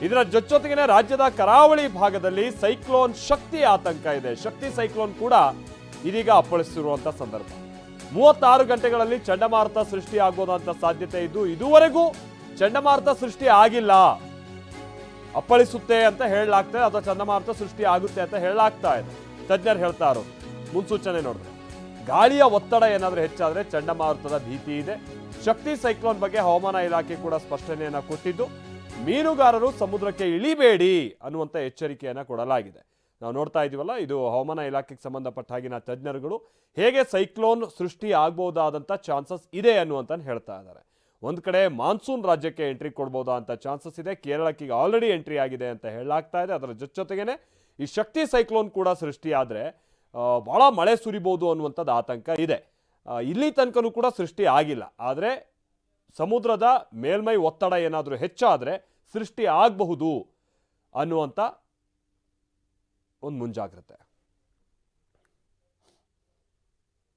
ಇದರ ಜೊತೆಗೇನೆ ರಾಜ್ಯದ ಕರಾವಳಿ ಭಾಗದಲ್ಲಿ ಸೈಕ್ಲೋನ್ ಶಕ್ತಿ ಆತಂಕ ಇದೆ. ಶಕ್ತಿ ಸೈಕ್ಲೋನ್ ಕೂಡ ಇದೀಗ ಅಪ್ಪಳಿಸಿರುವಂತ ಸಂದರ್ಭ. 36 ಗಂಟೆಗಳಲ್ಲಿ ಚಂಡಮಾರುತ ಸೃಷ್ಟಿ ಆಗೋದಂತ ಸಾಧ್ಯತೆ ಇದ್ದು ಇದುವರೆಗೂ ಚಂಡಮಾರುತ ಸೃಷ್ಟಿ ಆಗಿಲ್ಲ. ಅಪ್ಪಳಿಸುತ್ತೆ ಅಂತ ಹೇಳಲಾಗ್ತಾ ಇದೆ ಅಥವಾ ಚಂಡಮಾರುತ ಸೃಷ್ಟಿ ಆಗುತ್ತೆ ಅಂತ ಹೇಳಲಾಗ್ತಾ ಇದೆ. ತಜ್ಞರು ಹೇಳ್ತಾ ಇರೋದು ಮುನ್ಸೂಚನೆ ನೋಡಿದ್ರೆ ಗಾಳಿಯ ಒತ್ತಡ ಏನಾದರೂ ಹೆಚ್ಚಾದ್ರೆ ಚಂಡಮಾರುತದ ಭೀತಿ ಇದೆ. ಶಕ್ತಿ ಸೈಕ್ಲೋನ್ ಬಗ್ಗೆ ಹವಾಮಾನ ಇಲಾಖೆ ಕೂಡ ಸ್ಪಷ್ಟನೆಯನ್ನ ಕೊಟ್ಟಿದ್ದು ಮೀನುಗಾರರು ಸಮುದ್ರಕ್ಕೆ ಇಳಿಬೇಡಿ ಅನ್ನುವಂಥ ಎಚ್ಚರಿಕೆಯನ್ನ ಕೊಡಲಾಗಿದೆ. ನಾವು ನೋಡ್ತಾ ಇದೀವಲ್ಲ, ಇದು ಹವಾಮಾನ ಇಲಾಖೆಗೆ ಸಂಬಂಧಪಟ್ಟ ಹಾಗಿನ ತಜ್ಞರುಗಳು ಹೇಗೆ ಸೈಕ್ಲೋನ್ ಸೃಷ್ಟಿ ಆಗಬಹುದಾದಂಥ ಚಾನ್ಸಸ್ ಇದೆ ಅನ್ನುವಂತ ಹೇಳ್ತಾ ಇದ್ದಾರೆ. ಒಂದು ಕಡೆ ಮಾನ್ಸೂನ್ ರಾಜ್ಯಕ್ಕೆ ಎಂಟ್ರಿ ಕೊಡ್ಬೋದಾ ಅಂತ ಚಾನ್ಸಸ್ ಇದೆ. ಕೇರಳಕ್ಕೆ ಈಗ ಆಲ್ರೆಡಿ ಎಂಟ್ರಿ ಆಗಿದೆ ಅಂತ ಹೇಳಲಾಗ್ತಾ ಇದೆ. ಅದರ ಜೊತೆಗೇನೆ ಈ ಶಕ್ತಿ ಸೈಕ್ಲೋನ್ ಕೂಡ ಸೃಷ್ಟಿ ಆದರೆ ಬಹಳ ಮಳೆ ಸುರಿಬಹುದು ಅನ್ನುವಂಥದ್ದು ಆತಂಕ ಇದೆ. ಇಲ್ಲಿ ತನಕನೂ ಕೂಡ ಸೃಷ್ಟಿ ಆಗಿಲ್ಲ. ಆದರೆ ಸಮುದ್ರದ ಮೇಲ್ಮೈ ಒತ್ತಡ ಏನಾದರೂ ಹೆಚ್ಚಾದರೆ ಸೃಷ್ಟಿ ಆಗಬಹುದು ಅನ್ನುವಂಥ ಒಂದು ಮುಂಜಾಗ್ರತೆ.